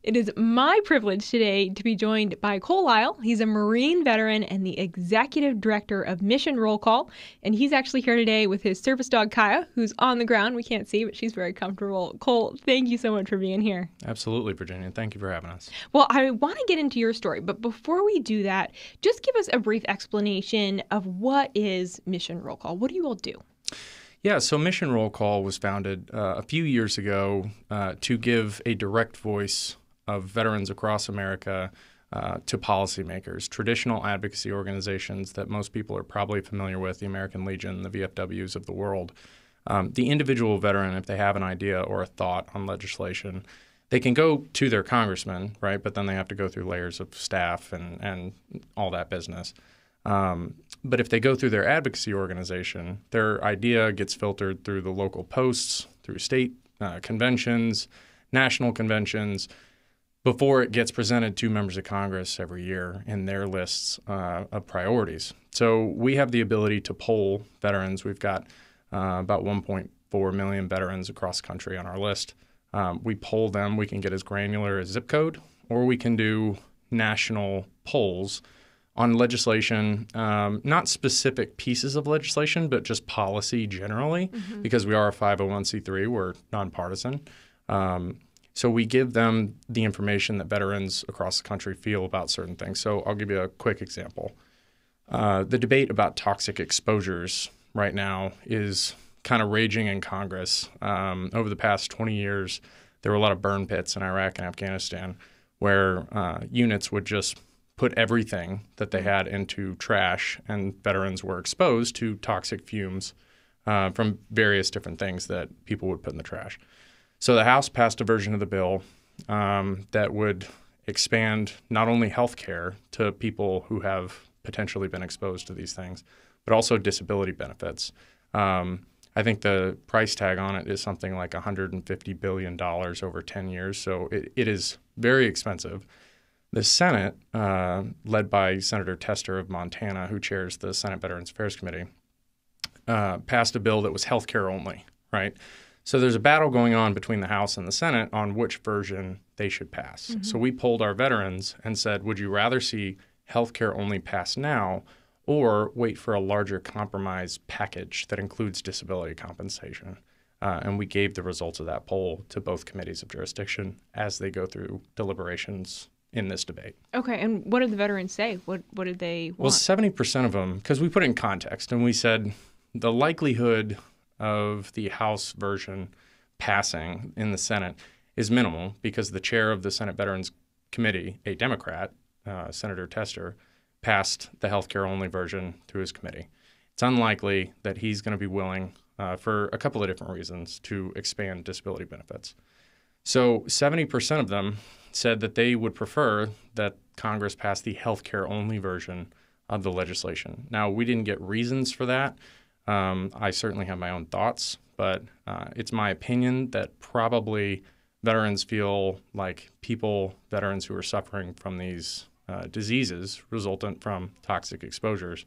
It is my privilege today to be joined by Lyle. He's a Marine veteran and the Executive Director of Mission Roll Call. And he's actually here today with his service dog, Kaya, who's on the ground. We can't see, but she's very comfortable. Cole, thank you so much for being here. Absolutely, Virginia. Thank you for having us. Well, I want to get into your story, but before we do that, just give us a brief explanation of what is Mission Roll Call. What do you all do? Yeah, so Mission Roll Call was founded a few years ago to give a direct voice of veterans across America to policymakers, traditional advocacy organizations that most people are probably familiar with, the American Legion, the VFWs of the world. The individual veteran, if they have an idea or a thought on legislation, they can go to their congressman, right? But then they have to go through layers of staff and all that business. But if they go through their advocacy organization, their idea gets filtered through the local posts, through state conventions, national conventions, before it gets presented to members of Congress every year in their lists of priorities. So we have the ability to poll veterans. We've got about 1.4 million veterans across the country on our list. We poll them. We can get as granular as zip code, or we can do national polls on legislation, not specific pieces of legislation, but just policy generally, because we are a 501c3, we're nonpartisan. So we give them the information that veterans across the country feel about certain things. So I'll give you a quick example. The debate about toxic exposures right now is kind of raging in Congress. Over the past 20 years, there were a lot of burn pits in Iraq and Afghanistan where units would just put everything that they had into trash, and veterans were exposed to toxic fumes from various different things that people would put in the trash. So the House passed a version of the bill that would expand not only health care to people who have potentially been exposed to these things, but also disability benefits. I think the price tag on it is something like $150 billion over 10 years, so it is very expensive. The Senate, led by Senator Tester of Montana, who chairs the Senate Veterans Affairs Committee, passed a bill that was health care only, right? So there's a battle going on between the House and the Senate on which version they should pass. So we polled our veterans and said, would you rather see health care only pass now or wait for a larger compromise package that includes disability compensation? And we gave the results of that poll to both committees of jurisdiction as they go through deliberations in this debate. Okay, and what did the veterans say? What did they want? Well, 70% of them, because we put it in context, and we said the likelihood of the House version passing in the Senate is minimal because the chair of the Senate Veterans Committee, a Democrat, Senator Tester, passed the healthcare only version through his committee. It's unlikely that he's going to be willing, for a couple of different reasons, to expand disability benefits. So 70% of them said that they would prefer that Congress pass the healthcare only version of the legislation. Now, we didn't get reasons for that. I certainly have my own thoughts, but it's my opinion that probably veterans feel like veterans who are suffering from these diseases resultant from toxic exposures,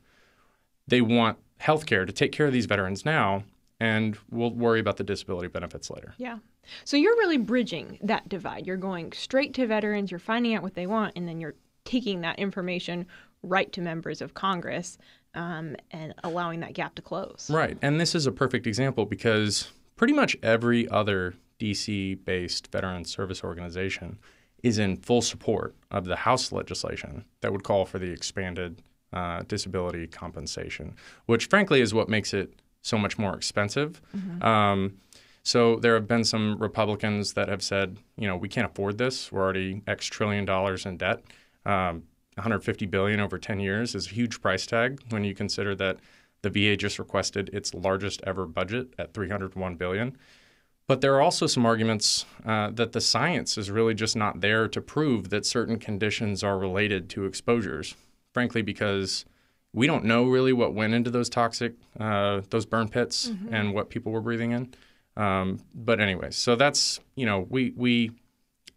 they want healthcare to take care of these veterans now, and we'll worry about the disability benefits later. Yeah. So you're really bridging that divide. You're going straight to veterans, you're finding out what they want, and then you're taking that information right to members of Congress and allowing that gap to close. Right. And this is a perfect example because pretty much every other D.C.-based veteran service organization is in full support of the House legislation that would call for the expanded disability compensation, which frankly is what makes it so much more expensive. So there have been some Republicans that have said, we can't afford this. We're already X trillion dollars in debt. $150 billion over 10 years is a huge price tag when you consider that the VA just requested its largest ever budget at $301 billion. But there are also some arguments that the science is really just not there to prove that certain conditions are related to exposures, frankly, because we don't know really what went into those toxic, those burn pits and what people were breathing in. But anyway, so that's, we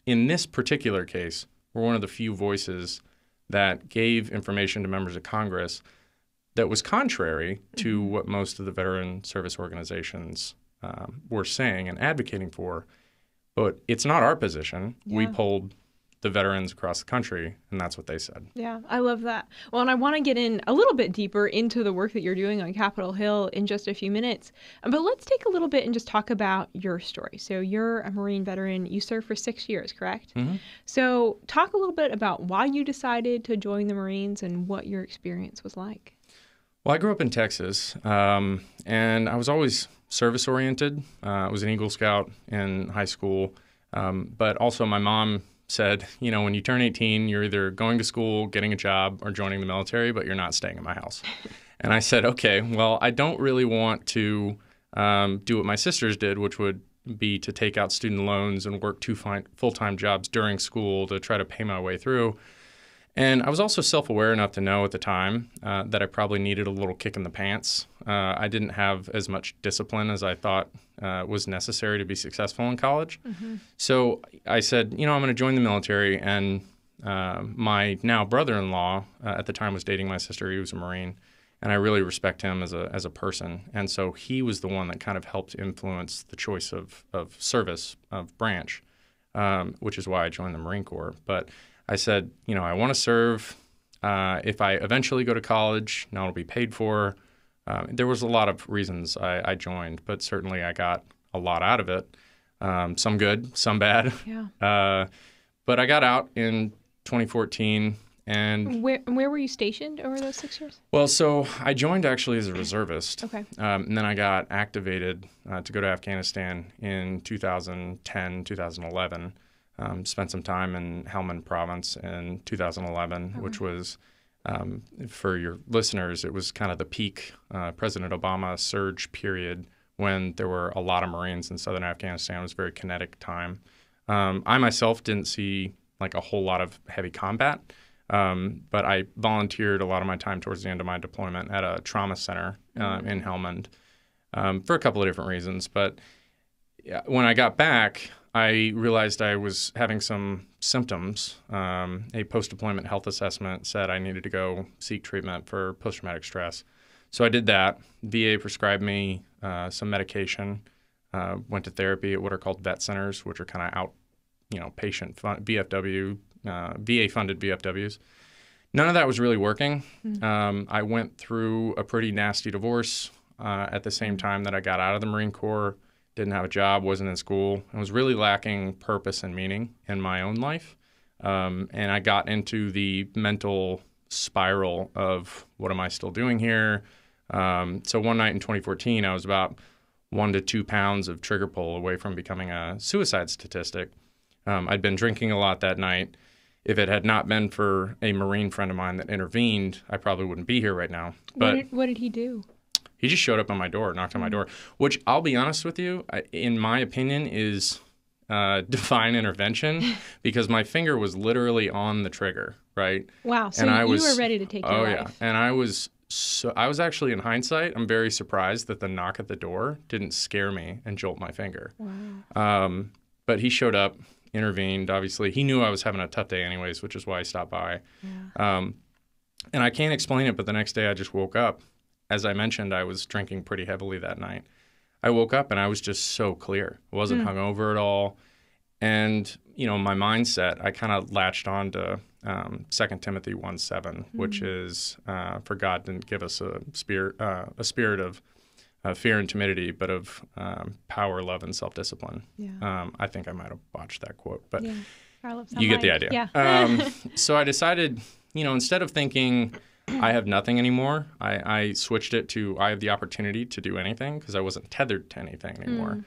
in this particular case, we're one of the few voices that gave information to members of Congress that was contrary to what most of the veteran service organizations were saying and advocating for. But it's not our position. Yeah. We polled the veterans across the country, and that's what they said. Yeah, I love that. Well, and I want to get in a little bit deeper into the work that you're doing on Capitol Hill in just a few minutes. But let's take a little bit and just talk about your story. So you're a Marine veteran. You served for 6 years, correct? Mm-hmm. So talk a little bit about why you decided to join the Marines and what your experience was like. Well, I grew up in Texas, and I was always service-oriented. I was an Eagle Scout in high school, but also my mom said, when you turn 18, you're either going to school, getting a job, or joining the military, but you're not staying in my house. And I said, okay, well, I don't really want to do what my sisters did, which would be to take out student loans and work 2 full-time jobs during school to try to pay my way through. And I was also self-aware enough to know at the time that I probably needed a little kick in the pants. I didn't have as much discipline as I thought was necessary to be successful in college. Mm-hmm. So I said, I'm going to join the military. And my now brother-in-law at the time was dating my sister. He was a Marine. And I really respect him as a person. And so he was the one that kind of helped influence the choice of service, of branch, which is why I joined the Marine Corps. But I said, I want to serve. If I eventually go to college, it'll be paid for. There was a lot of reasons I joined, but certainly I got a lot out of it. Some good, some bad. Yeah. But I got out in 2014. And where were you stationed over those 6 years? Well, so I joined actually as a reservist. Okay. And then I got activated to go to Afghanistan in 2010, 2011. Spent some time in Helmand Province in 2011, okay. Which was, for your listeners, it was kind of the peak President Obama surge period when there were a lot of Marines in southern Afghanistan. It was a very kinetic time. I myself didn't see like a whole lot of heavy combat, but I volunteered a lot of my time towards the end of my deployment at a trauma center in Helmand for a couple of different reasons. But when I got back, I realized I was having some symptoms. A post-deployment health assessment said I needed to go seek treatment for post-traumatic stress. So I did that. VA prescribed me some medication, went to therapy at what are called vet centers, which are kind of patient VFW, VA-funded VFWs. None of that was really working. I went through a pretty nasty divorce at the same time that I got out of the Marine Corps. Didn't have a job, wasn't in school, and was really lacking purpose and meaning in my own life. And I got into the mental spiral of what am I still doing here? So one night in 2014, I was about 1 to 2 pounds of trigger pull away from becoming a suicide statistic. I'd been drinking a lot that night. If it had not been for a Marine friend of mine that intervened, I probably wouldn't be here right now. But what did he do? He just showed up on my door, knocked on my door, which I'll be honest with you, in my opinion, is divine intervention because my finger was literally on the trigger, right? Wow. So you were ready to take your life. Yeah. And I was actually, in hindsight, I'm very surprised that the knock at the door didn't scare me and jolt my finger. Wow. But he showed up, intervened, obviously. He knew I was having a tough day anyways, which is why he stopped by. Yeah. And I can't explain it, but the next day I just woke up. As I mentioned, I was drinking pretty heavily that night. I woke up and I was just so clear. I wasn't hungover at all. And, my mindset, I kind of latched on to 2 Timothy 1:7, which is, for God didn't give us a spirit of fear and timidity, but of power, love, and self-discipline. Yeah. I think I might have botched that quote, but you get the idea. Yeah. So I decided, instead of thinking I have nothing anymore, I switched it to I have the opportunity to do anything because I wasn't tethered to anything anymore.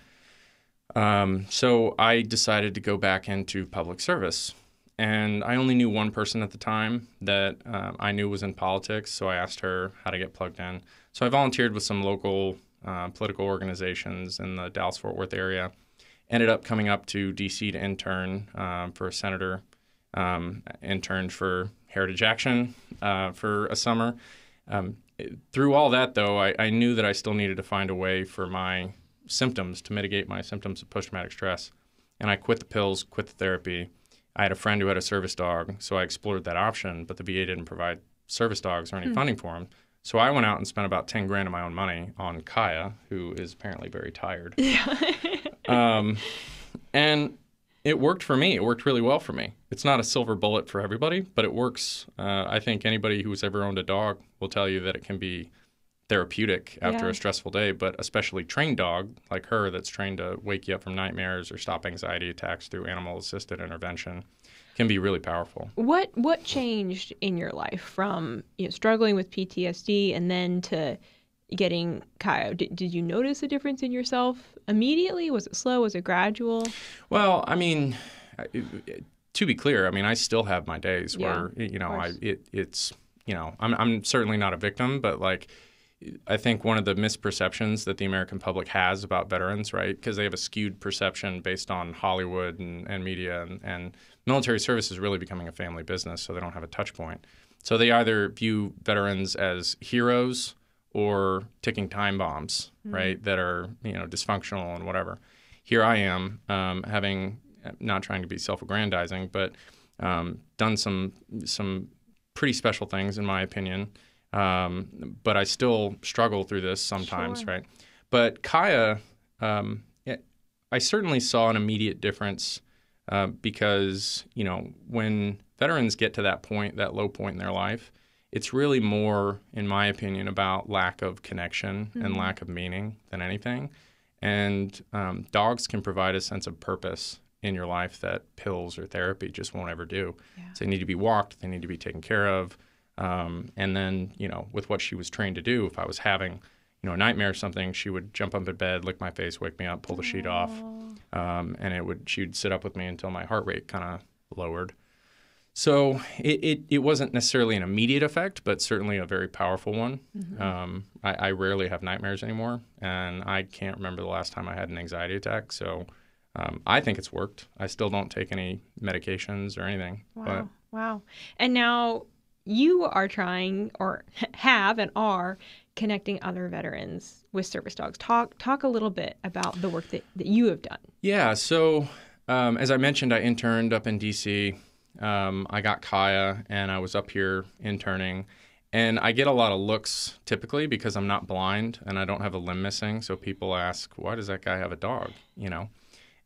So I decided to go back into public service. And I only knew one person at the time that I knew was in politics, so I asked her how to get plugged in. So I volunteered with some local political organizations in the Dallas-Fort Worth area. Ended up coming up to D.C. to intern for a senator, interned for Heritage Action for a summer. Through all that, though, I knew that I still needed to find a way for my symptoms, to mitigate my symptoms of post-traumatic stress. And I quit the pills, quit the therapy. I had a friend who had a service dog, so I explored that option, but the VA didn't provide service dogs or any funding for them. So I went out and spent about $10,000 of my own money on Kaya, who is apparently very tired. Yeah. And It worked for me. It worked really well for me. It's not a silver bullet for everybody, but it works. I think anybody who's ever owned a dog will tell you that it can be therapeutic after a stressful day, but especially trained dog like her that's trained to wake you up from nightmares or stop anxiety attacks through animal-assisted intervention can be really powerful. What changed in your life from struggling with PTSD and then to getting Kaya? Did you notice a difference in yourself immediately? Was it slow? Was it gradual? Well, I mean, to be clear, I mean, I still have my days where it's I'm certainly not a victim, but like I think one of the misperceptions that the American public has about veterans, right, because they have a skewed perception based on Hollywood and media, and military service is really becoming a family business, so they don't have a touch point. So they either view veterans as heroes or ticking time bombs, right, that are dysfunctional and whatever. Here I am, having, not trying to be self-aggrandizing, but done some pretty special things in my opinion. But I still struggle through this sometimes, right? But Kaya, I certainly saw an immediate difference because, when veterans get to that point, that low point in their life, it's really more, in my opinion, about lack of connection and lack of meaning than anything. And dogs can provide a sense of purpose in your life that pills or therapy just won't ever do. Yeah. So they need to be walked, they need to be taken care of. And then, with what she was trained to do, if I was having, a nightmare or something, she would jump up in bed, lick my face, wake me up, pull the sheet off. And she'd sit up with me until my heart rate kind of lowered. So it wasn't necessarily an immediate effect, but certainly a very powerful one. I rarely have nightmares anymore, and I can't remember the last time I had an anxiety attack. So I think it's worked. I still don't take any medications or anything. Wow. And now you are trying, or have and are, connecting other veterans with service dogs. Talk a little bit about the work that you have done. Yeah. So as I mentioned, I interned up in D.C. I got Kaya, and I was up here interning. And I get a lot of looks typically because I'm not blind and I don't have a limb missing. So people ask, why does that guy have a dog?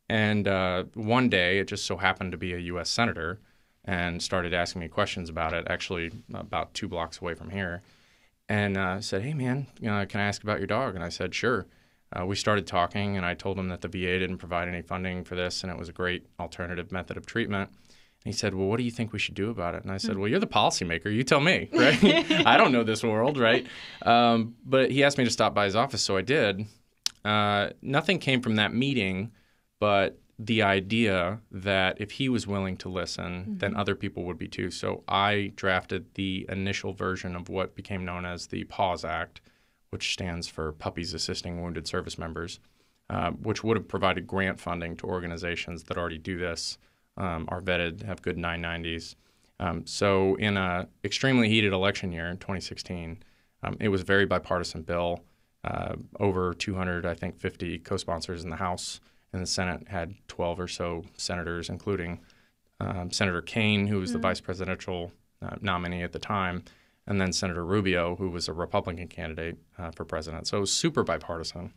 And one day it just so happened to be a U.S. senator and started asking me questions about it, actually about 2 blocks away from here. And said, hey, man, can I ask about your dog? And I said, sure. We started talking, and I told him that the VA didn't provide any funding for this, and it was a great alternative method of treatment. And he said, well, what do you think we should do about it? And I said, well, you're the policymaker. You tell me, right? I don't know this world, right? But he asked me to stop by his office, so I did. Nothing came from that meeting, but the idea that if he was willing to listen, then other people would be too. So I drafted the initial version of what became known as the PAWS Act, which stands for Puppies Assisting Wounded Service Members, which would have provided grant funding to organizations that already do this, are vetted, have good 990s. So in an extremely heated election year in 2016, it was a very bipartisan bill, over 200, I think 50 co-sponsors in the House. And the Senate had 12 or so senators, including Senator Kaine, who was the vice presidential nominee at the time, and then Senator Rubio, who was a Republican candidate for president. So it was super bipartisan.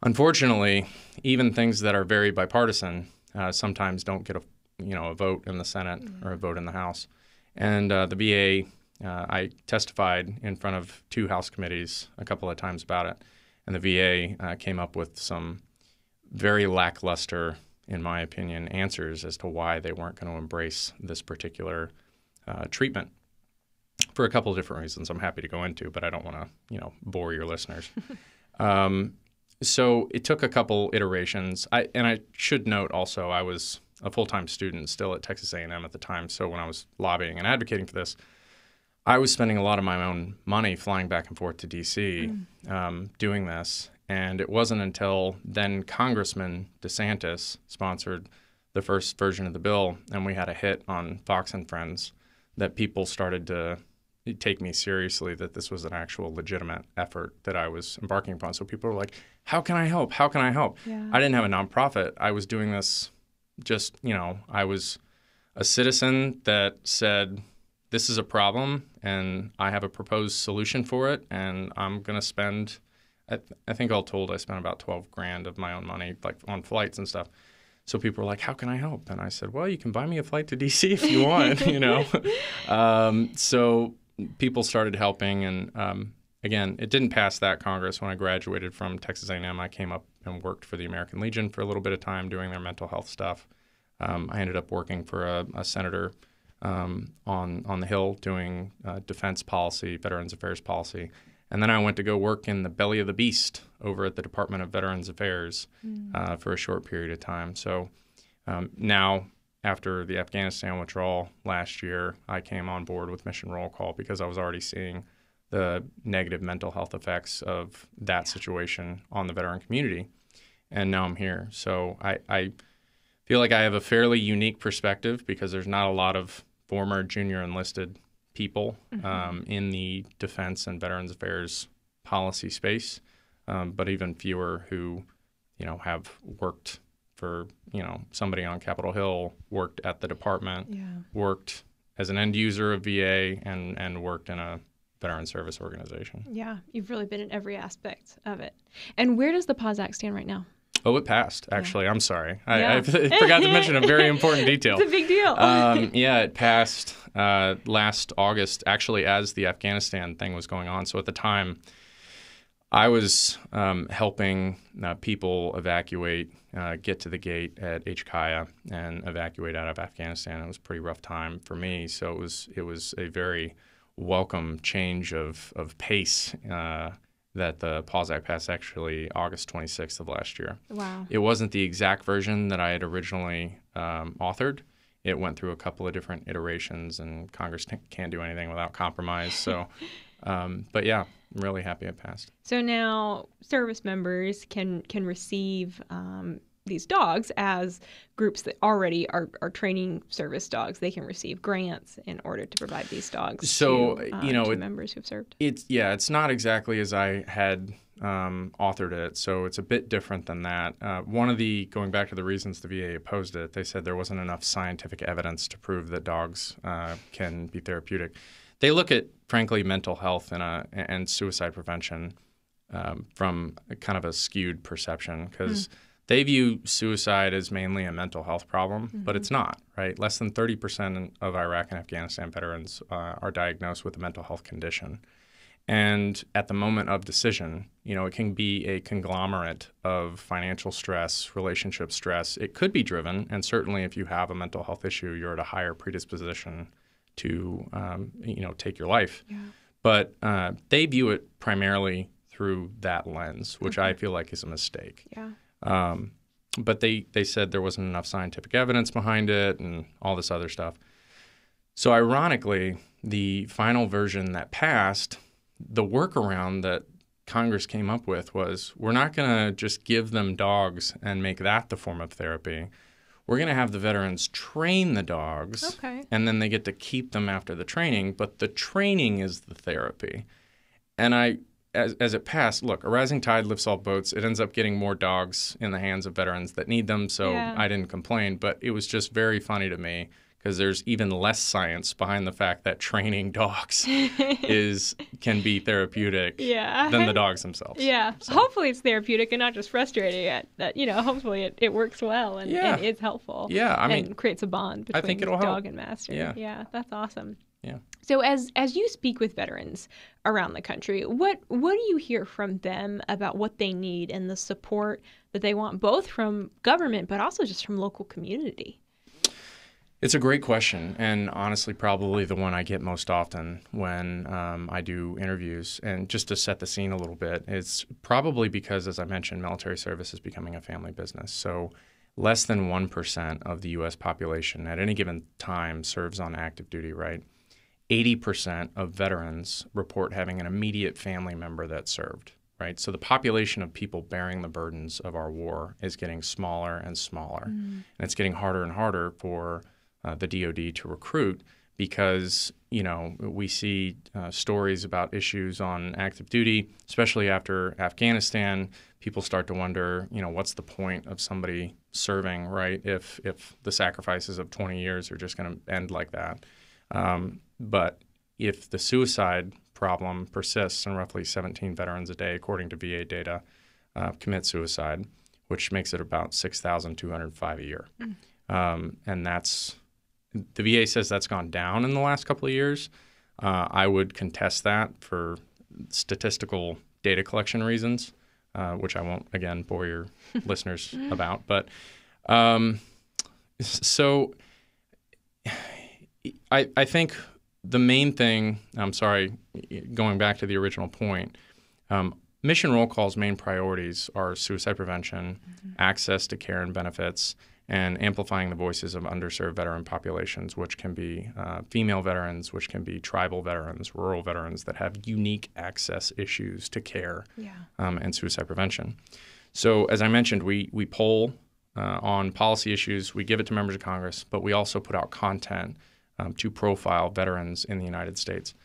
Unfortunately, even things that are very bipartisan sometimes don't get a vote in the Senate or a vote in the House. And the VA, I testified in front of 2 House committees a couple of times about it, and the VA came up with some very lackluster, in my opinion, answers as to why they weren't going to embrace this particular treatment for a couple of different reasons I'm happy to go into, but I don't want to, bore your listeners. So it took a couple iterations. I should note also I was a full-time student still at Texas A&M at the time, so when I was lobbying and advocating for this, I was spending a lot of my own money flying back and forth to D.C. Doing this. And it wasn't until then Congressman DeSantis sponsored the first version of the bill, and we had a hit on Fox and Friends, that people started to take me seriously, that this was an actual legitimate effort that I was embarking upon. So people were like, how can I help? How can I help? Yeah. I didn't have a nonprofit. I was doing this just, I was a citizen that said, this is a problem, and I have a proposed solution for it, and I'm going to spend... I think all told, I spent about $12,000 of my own money, like on flights and stuff. So people were like, how can I help? And I said, well, you can buy me a flight to D.C. if you want, So people started helping. And again, it didn't pass that Congress. When I graduated from Texas A&M, I came up and worked for the American Legion for a little bit of time doing their mental health stuff. I ended up working for a senator on the Hill doing defense policy, Veterans Affairs policy. And then I went to go work in the belly of the beast over at the Department of Veterans Affairs for a short period of time. So now, after the Afghanistan withdrawal last year, I came on board with Mission Roll Call because I was already seeing the negative mental health effects of that situation on the veteran community. And now I'm here. So I feel like I have a fairly unique perspective because there's not a lot of former junior enlisted people in the defense and veterans affairs policy space, but even fewer who, have worked for, somebody on Capitol Hill, worked at the department, worked as an end user of VA, and worked in a veteran service organization. Yeah, you've really been in every aspect of it. And where does the PAWS Act stand right now? Oh, it passed, actually. I'm sorry. I forgot to mention a very important detail. It's a big deal. It passed last August, actually, as the Afghanistan thing was going on. So at the time, I was helping people evacuate, get to the gate at HKIA and evacuate out of Afghanistan. It was a pretty rough time for me. So it was a very welcome change of pace that the PAWS Act passed actually August 26th of last year. Wow. It wasn't the exact version that I had originally authored. It went through a couple of different iterations, and Congress can't do anything without compromise. So, but yeah, I'm really happy it passed. So now service members can receive these dogs as groups that already are training service dogs. They can receive grants in order to provide these dogs to members who've served. It's not exactly as I had authored it, so it's a bit different than that. Going back to the reasons the VA opposed it, they said there wasn't enough scientific evidence to prove that dogs can be therapeutic. They look at, frankly, mental health and suicide prevention from kind of a skewed perception because they view suicide as mainly a mental health problem, but it's not, right? Less than 30% of Iraq and Afghanistan veterans are diagnosed with a mental health condition. And at the moment of decision, it can be a conglomerate of financial stress, relationship stress. It could be driven, and certainly if you have a mental health issue, you're at a higher predisposition to, take your life. Yeah. But they view it primarily through that lens, which I feel like is a mistake. Yeah. But they said there wasn't enough scientific evidence behind it and all this other stuff. So ironically, the final version that passed, the workaround that Congress came up with was we're not going to just give them dogs and make that the form of therapy. We're going to have the veterans train the dogs, and then they get to keep them after the training, but the training is the therapy. And as it passed, look, a rising tide lifts all boats. It ends up getting more dogs in the hands of veterans that need them, so I didn't complain. But it was just very funny to me because there's even less science behind the fact that training dogs can be therapeutic than the dogs themselves. Yeah. So. Hopefully it's therapeutic and not just frustrating. Hopefully it works well and it's helpful. Yeah, and creates a bond between dog and master. Yeah, that's awesome. Yeah. So as you speak with veterans around the country, what do you hear from them about what they need and the support that they want, both from government but also just from local community? It's a great question, and honestly, probably the one I get most often when I do interviews. And just to set the scene a little bit, it's probably because, as I mentioned, military service is becoming a family business. So less than 1% of the U.S. population at any given time serves on active duty, right? 80% of veterans report having an immediate family member that served, right? So the population of people bearing the burdens of our war is getting smaller and smaller. And it's getting harder and harder for the DoD to recruit because, we see stories about issues on active duty, especially after Afghanistan. People start to wonder, what's the point of somebody serving, right, if the sacrifices of 20 years are just going to end like that. But if the suicide problem persists and roughly 17 veterans a day, according to VA data, commit suicide, which makes it about $6,205 a year. And that's, the VA says that's gone down in the last couple of years. I would contest that for statistical data collection reasons, which I won't, again, bore your listeners about. But so I think the main thing, I'm sorry, going back to the original point, Mission Roll Call's main priorities are suicide prevention, access to care and benefits, and amplifying the voices of underserved veteran populations, which can be female veterans, which can be tribal veterans, rural veterans that have unique access issues to care and suicide prevention. So as I mentioned, we poll on policy issues. We give it to members of Congress, but we also put out content to profile veterans in the United States.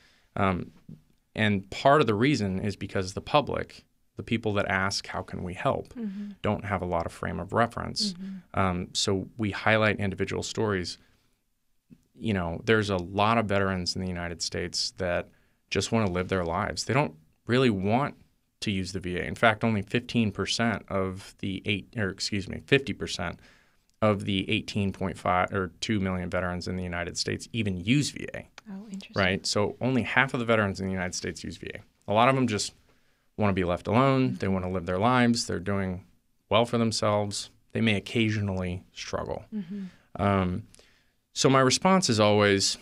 And part of the reason is because the public, the people that ask, how can we help, don't have a lot of frame of reference. So we highlight individual stories. You know, there's a lot of veterans in the United States that just want to live their lives. They don't really want to use the VA. In fact, only 15% of the 50% of the 18.5 or 2 million veterans in the United States even use VA. Oh, interesting. Right? So only half of the veterans in the United States use VA. A lot of them just want to be left alone. They want to live their lives. They're doing well for themselves. They may occasionally struggle. So my response is always,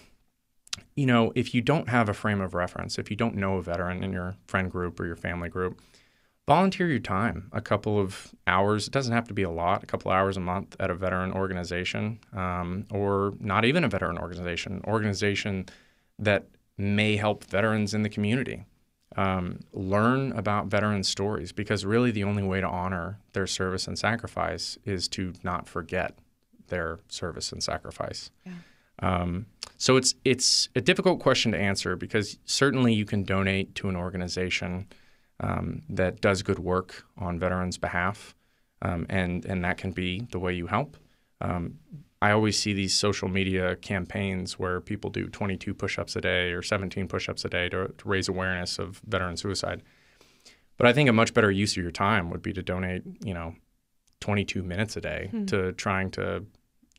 you know, if you don't have a frame of reference, if you don't know a veteran in your friend group or your family group, volunteer your time, a couple of hours. It doesn't have to be a lot, a couple of hours a month at a veteran organization, or not even a veteran organization that may help veterans in the community. Learn about veterans' stories, because really the only way to honor their service and sacrifice is to not forget their service and sacrifice. So it's a difficult question to answer, because certainly you can donate to an organization that does good work on veterans' behalf, and that can be the way you help. I always see these social media campaigns where people do 22 push-ups a day or 17 push-ups a day to raise awareness of veteran suicide. But I think a much better use of your time would be to donate, 22 minutes a day to trying to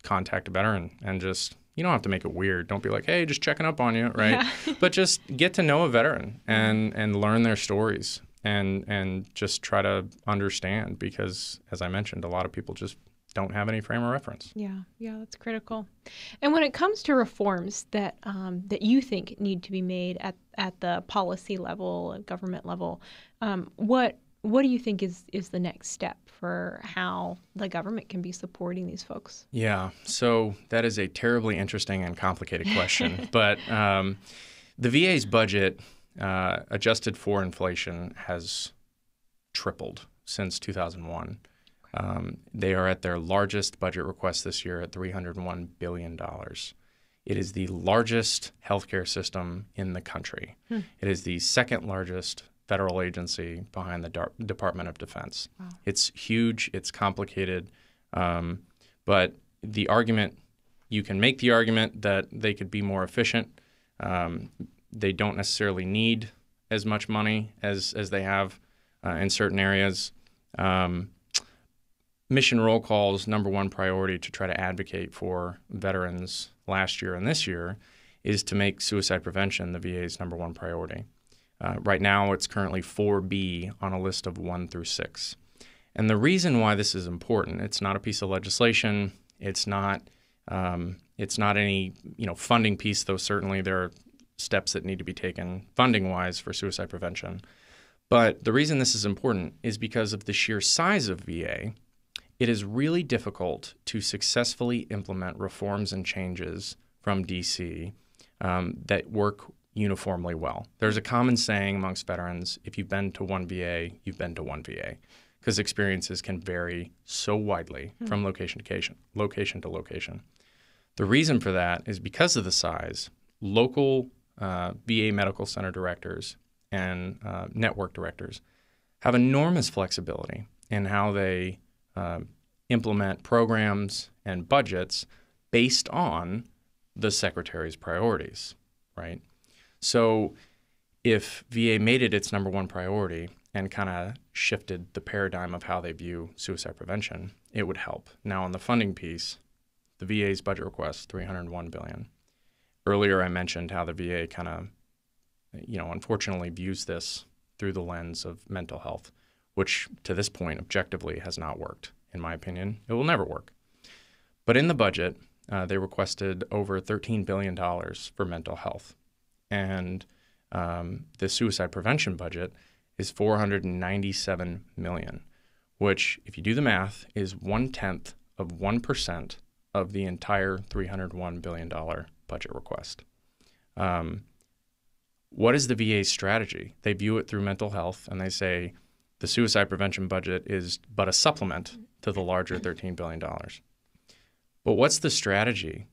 contact a veteran, and just, you don't have to make it weird. Don't be like, hey, just checking up on you, right? But just get to know a veteran and learn their stories and just try to understand, because, as I mentioned, a lot of people just don't have any frame of reference. Yeah, that's critical. And when it comes to reforms that that you think need to be made at the policy level, government level, what do you think is the next step for how the government can be supporting these folks? Yeah, so that is a terribly interesting and complicated question. But the VA's budget, adjusted for inflation, has tripled since 2001. They are at their largest budget request this year at $301 billion. It is the largest healthcare system in the country. It is the second largest federal agency behind the Department of Defense. Wow. It's huge. It's complicated. But the argument, you can make the argument that they could be more efficient. They don't necessarily need as much money as they have in certain areas. Mission Roll Call's number one priority to try to advocate for veterans last year and this year is to make suicide prevention the VA's number one priority. Right now, it's currently 4B on a list of 1 through 6. And the reason why this is important, it's not a piece of legislation. It's not any funding piece, though certainly there are steps that need to be taken funding-wise for suicide prevention. But the reason this is important is because of the sheer size of VA. It is really difficult to successfully implement reforms and changes from D.C. That work uniformly well. There's a common saying amongst veterans: if you've been to one VA, you've been to one VA, because experiences can vary so widely from location to location. The reason for that is because of the size. Local VA medical center directors and network directors have enormous flexibility in how they implement programs and budgets based on the secretary's priorities, right? So if VA made it its number one priority and kind of shifted the paradigm of how they view suicide prevention, it would help. Now, on the funding piece, the VA's budget request, $301 billion. Earlier, I mentioned how the VA kind of, unfortunately views this through the lens of mental health, which to this point, objectively, has not worked. In my opinion, it will never work. But in the budget, they requested over $13 billion for mental health. And the suicide prevention budget is $497 million, which, if you do the math, is 0.1% of the entire $301 billion budget request. What is the VA's strategy? They view it through mental health, and they say the suicide prevention budget is but a supplement to the larger $13 billion. But what's the strategy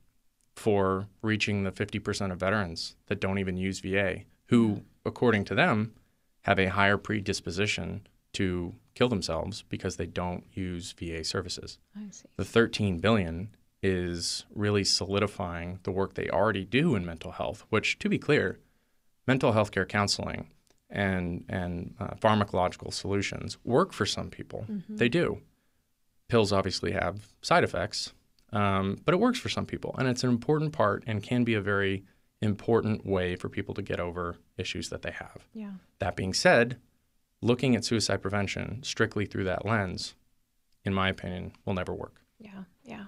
for reaching the 50% of veterans that don't even use VA, who, according to them, have a higher predisposition to kill themselves because they don't use VA services? I see. The $13 billion is really solidifying the work they already do in mental health, which, to be clear, mental health care counseling and pharmacological solutions work for some people. Mm-hmm. They do. Pills obviously have side effects, but it works for some people. And it's an important part and can be a very important way for people to get over issues that they have. Yeah. That being said, looking at suicide prevention strictly through that lens, in my opinion, will never work. Yeah, yeah.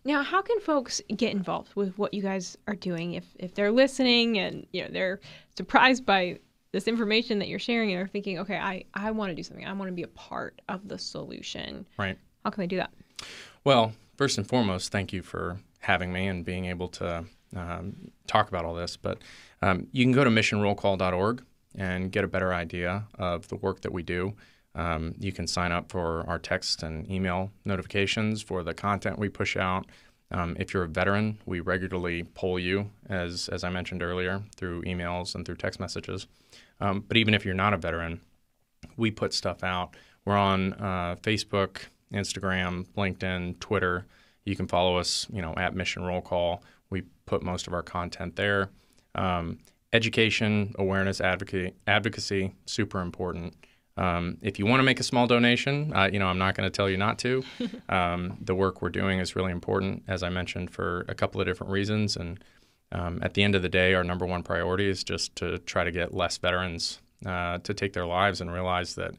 Now, how can folks get involved with what you guys are doing if they're listening and they're surprised by this information that you're sharing and are thinking, okay, I want to do something. I want to be a part of the solution. Right. How can they do that? Well, first and foremost, thank you for having me and being able to talk about all this. But you can go to missionrollcall.org and get a better idea of the work that we do. You can sign up for our text and email notifications for the content we push out. If you're a veteran, we regularly poll you, as I mentioned earlier, through emails and through text messages. But even if you're not a veteran, we put stuff out. We're on Facebook, Instagram, LinkedIn, Twitter. You can follow us, at Mission Roll Call. We put most of our content there. Education, awareness, advocacy, super important. If you want to make a small donation, I'm not going to tell you not to. The work we're doing is really important, as I mentioned, for a couple of different reasons. And at the end of the day, our number one priority is just to try to get less veterans to take their lives and realize that,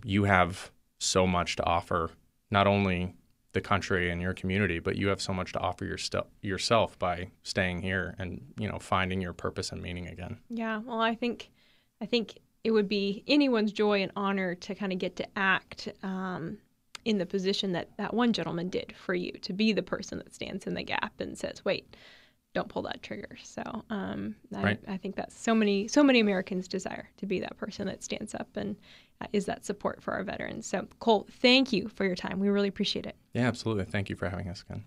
you have so much to offer, not only the country and your community, but you have so much to offer yourself by staying here and, finding your purpose and meaning again. Yeah, well, I think it would be anyone's joy and honor to kind of get to act in the position that one gentleman did for you, to be the person that stands in the gap and says, wait, don't pull that trigger. So right. I think that's so many Americans desire to be that person that stands up and is that support for our veterans. So Cole, thank you for your time. We really appreciate it. Yeah, absolutely. Thank you for having us again.